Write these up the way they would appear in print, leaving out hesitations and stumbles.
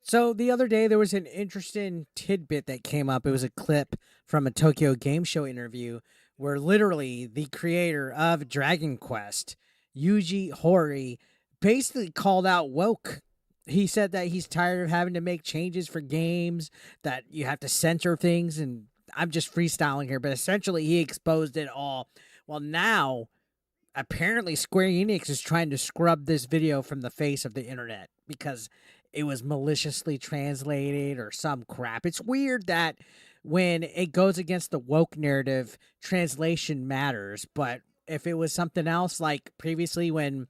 So the other day there was an interesting tidbit that came up. It was a clip from a Tokyo Game Show interview where literally the creator of Dragon Quest, Yuji Horii, basically called out woke. He said that he's tired of having to make changes for games, that you have to censor things, and I'm just freestyling here, but essentially he exposed it all. Well, now apparently Square Enix is trying to scrub this video from the face of the internet because it was maliciously translated or some crap. It's weird that when it goes against the woke narrative, translation matters. But if it was something else, like previously when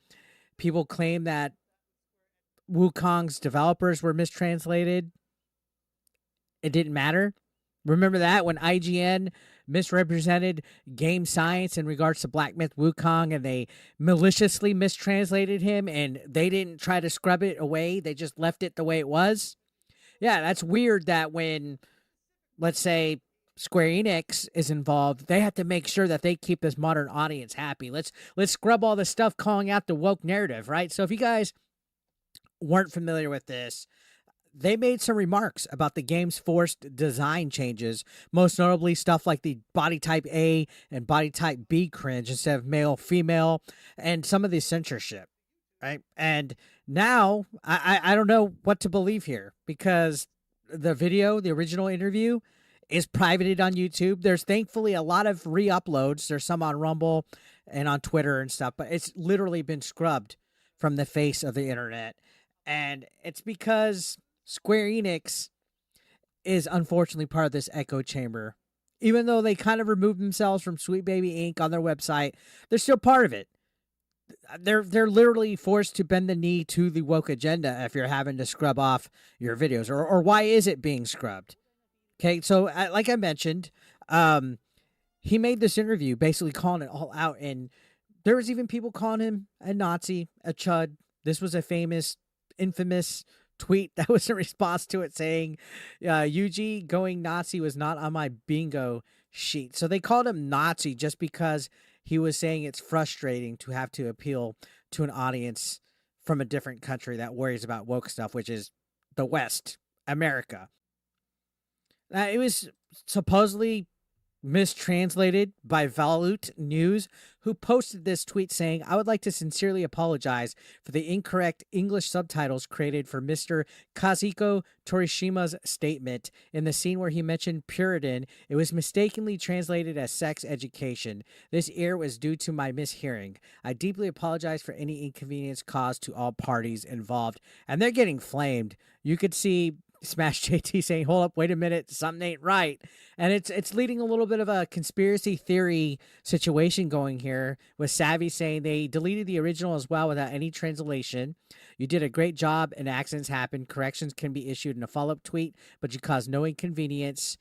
people claim that Wukong's developers were mistranslated, it didn't matter. Remember that when IGN misrepresented game science in regards to Black Myth Wukong and they maliciously mistranslated him and they didn't try to scrub it away, they just left it the way it was? Yeah, that's weird that when, let's say, Square Enix is involved, they have to make sure that they keep this modern audience happy. Let's scrub all the stuff calling out the woke narrative, right? So if you guys weren't familiar with this, they made some remarks about the game's forced design changes, most notably stuff like the body type A and body type B cringe instead of male, female, and some of the censorship, right? And now I don't know what to believe here because the video, the original interview, is privated on YouTube. There's thankfully a lot of re-uploads. There's some on Rumble and on Twitter and stuff, but it's literally been scrubbed from the face of the internet. And it's because Square Enix is unfortunately part of this echo chamber. Even though they kind of removed themselves from Sweet Baby Inc. on their website, they're still part of it. They're literally forced to bend the knee to the woke agenda if you're having to scrub off your videos. Or why is it being scrubbed? Okay, so like I mentioned, he made this interview basically calling it all out. And there was even people calling him a Nazi, a chud. This was a infamous tweet that was a response to it saying Yuji going Nazi was not on my bingo sheet. So they called him Nazi just because he was saying it's frustrating to have to appeal to an audience from a different country that worries about woke stuff, which is the West, America. It was supposedly mistranslated by Valut News, who posted this tweet saying, I would like to sincerely apologize for the incorrect English subtitles created for Mr. Kazuhiko Torishima's statement. In the scene where he mentioned Puritan, it was mistakenly translated as sex education. This error was due to my mishearing. I deeply apologize for any inconvenience caused to all parties involved. And they're getting flamed. You could see Smash JT saying, hold up, wait a minute, something ain't right. And it's leading a little bit of a conspiracy theory situation going here with Savvy saying they deleted the original as well without any translation. You did a great job and accidents happen. Corrections can be issued in a follow-up tweet, but you caused no inconvenience.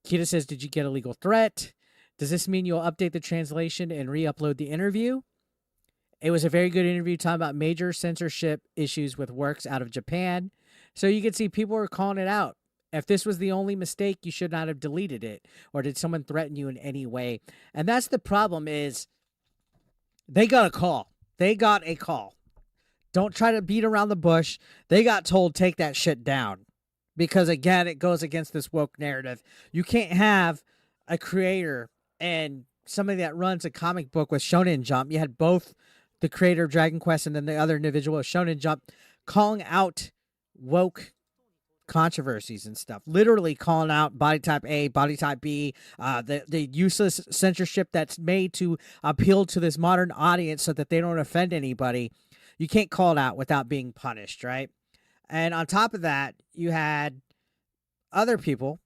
Kita says, did you get a legal threat? Does this mean you'll update the translation and re-upload the interview? It was a very good interview talking about major censorship issues with works out of Japan. So you can see people are calling it out. If this was the only mistake, you should not have deleted it. Or did someone threaten you in any way? And that's the problem is they got a call. They got a call. Don't try to beat around the bush. They got told take that shit down. Because again, it goes against this woke narrative. You can't have a creator and somebody that runs a comic book with Shonen Jump. You had both the creator of Dragon Quest and then the other individual of Shonen Jump calling out woke controversies and stuff, literally calling out body type A, body type B, the useless censorship that's made to appeal to this modern audience so that they don't offend anybody. You can't call it out without being punished, right? And on top of that, you had other people.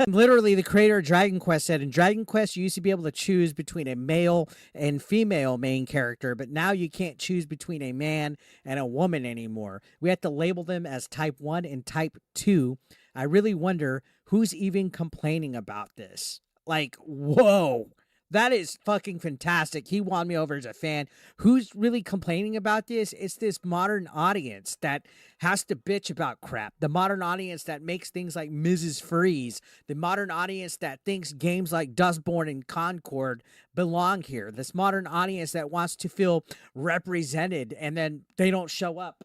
Literally, the creator of Dragon Quest said, in Dragon Quest, you used to be able to choose between a male and female main character, but now you can't choose between a man and a woman anymore. We have to label them as type 1 and type 2. I really wonder who's even complaining about this. Like, whoa. That is fucking fantastic. He won me over as a fan. Who's really complaining about this? It's this modern audience that has to bitch about crap. The modern audience that makes things like Mrs. Freeze. The modern audience that thinks games like Dustborn and Concord belong here. This modern audience that wants to feel represented and then they don't show up.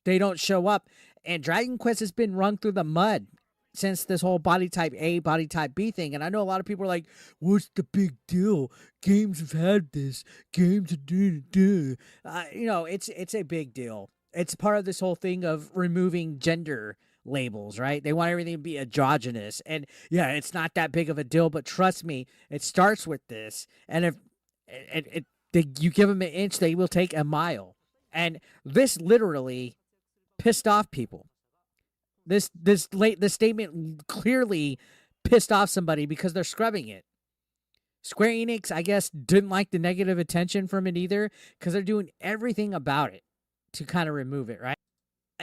They don't show up. And Dragon Quest has been run through the mud since this whole body type A, body type B thing. And I know a lot of people are like, what's the big deal? Games have had this. Games are do. It's a big deal. It's part of this whole thing of removing gender labels, right? They want everything to be androgynous. And yeah, it's not that big of a deal, but trust me, it starts with this. And if you give them an inch, they will take a mile. And this literally pissed off people. This statement clearly pissed off somebody because they're scrubbing it. Square Enix, I guess, didn't like the negative attention from it either because they're doing everything about it to kind of remove it, right?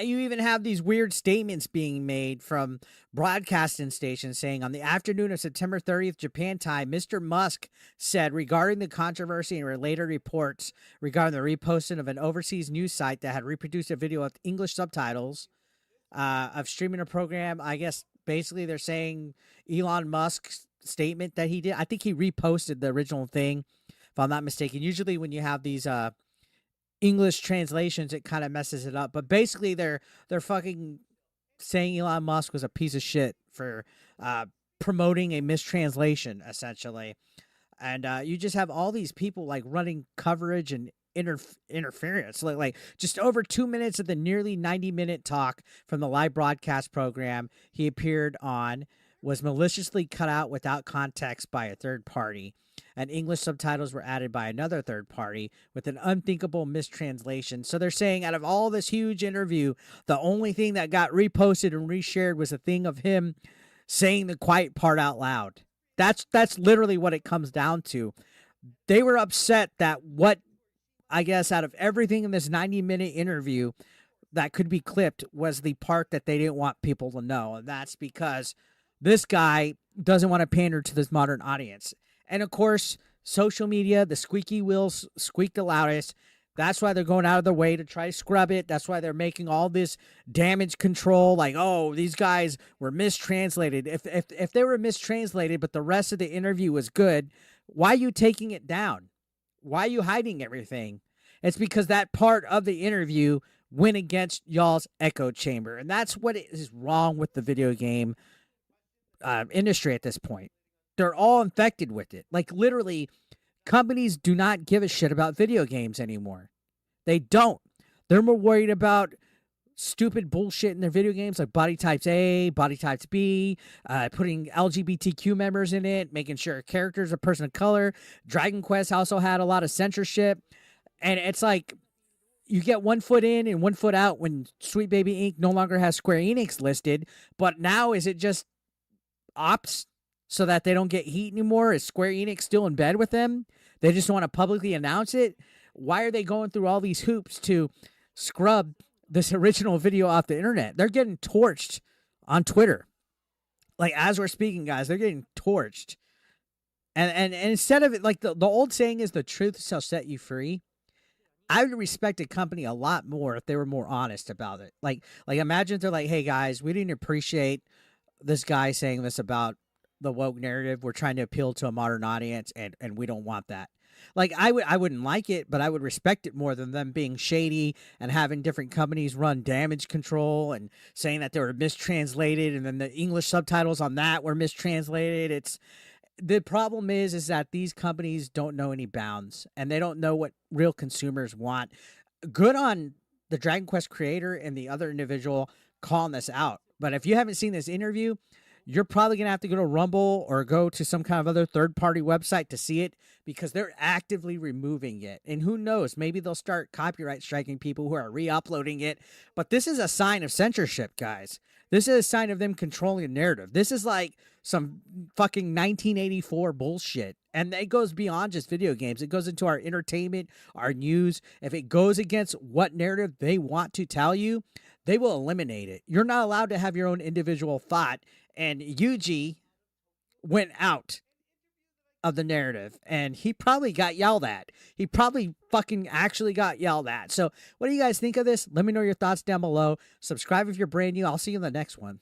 You even have these weird statements being made from broadcasting stations saying on the afternoon of September 30th, Japan time, Mr. Musk said regarding the controversy and related reports regarding the reposting of an overseas news site that had reproduced a video with English subtitles of streaming a program. I guess basically they're saying Elon Musk's statement that he did. I think he reposted the original thing, if I'm not mistaken. Usually when you have these English translations, it kind of messes it up. But basically, they're fucking saying Elon Musk was a piece of shit for promoting a mistranslation, essentially. And you just have all these people like running coverage and interference. Like just over 2 minutes of the nearly 90-minute talk from the live broadcast program he appeared on was maliciously cut out without context by a third party, and English subtitles were added by another third party with an unthinkable mistranslation. So they're saying out of all this huge interview, the only thing that got reposted and reshared was a thing of him saying the quiet part out loud. That's literally what it comes down to. They were upset that what, I guess, out of everything in this 90-minute interview that could be clipped was the part that they didn't want people to know. And that's because this guy doesn't want to pander to this modern audience. And of course, social media, the squeaky wheels squeak the loudest. That's why they're going out of their way to try to scrub it. That's why they're making all this damage control. Like, oh, these guys were mistranslated. If they were mistranslated, but the rest of the interview was good, why are you taking it down? Why are you hiding everything? It's because that part of the interview went against y'all's echo chamber. And that's what is wrong with the video game industry at this point. They're all infected with it. Like, literally, companies do not give a shit about video games anymore. They don't. They're more worried about stupid bullshit in their video games, like body types A, body types B, putting LGBTQ members in it, making sure a character is a person of color. Dragon Quest also had a lot of censorship. And it's like, you get 1 foot in and 1 foot out when Sweet Baby Inc. no longer has Square Enix listed. But now, is it just ops so that they don't get heat anymore? Is Square Enix still in bed with them? They just want to publicly announce it? Why are they going through all these hoops to scrub this original video off the internet? They're getting torched on Twitter. Like, as we're speaking, guys, they're getting torched. And instead of it, like the old saying is, the truth shall set you free. I would respect a company a lot more if they were more honest about it. Like imagine they're like, hey guys, we didn't appreciate this guy saying this about the woke narrative. We're trying to appeal to a modern audience, and we don't want that. Like, I wouldn't like it, but I would respect it more than them being shady and having different companies run damage control and saying that they were mistranslated, and then the English subtitles on that were mistranslated. The problem is that these companies don't know any bounds, and they don't know what real consumers want. Good on the Dragon Quest creator and the other individual calling this out. But if you haven't seen this interview, you're probably going to have to go to Rumble or go to some kind of other third-party website to see it, because they're actively removing it. And who knows, maybe they'll start copyright striking people who are re-uploading it. But this is a sign of censorship, guys. This is a sign of them controlling the narrative. This is like some fucking 1984 bullshit. And it goes beyond just video games. It goes into our entertainment, our news. If it goes against what narrative they want to tell you, they will eliminate it. You're not allowed to have your own individual thought. And Yuji went out of the narrative, and he probably got yelled at. He probably fucking actually got yelled at. So what do you guys think of this? Let me know your thoughts down below. Subscribe if you're brand new. I'll see you in the next one.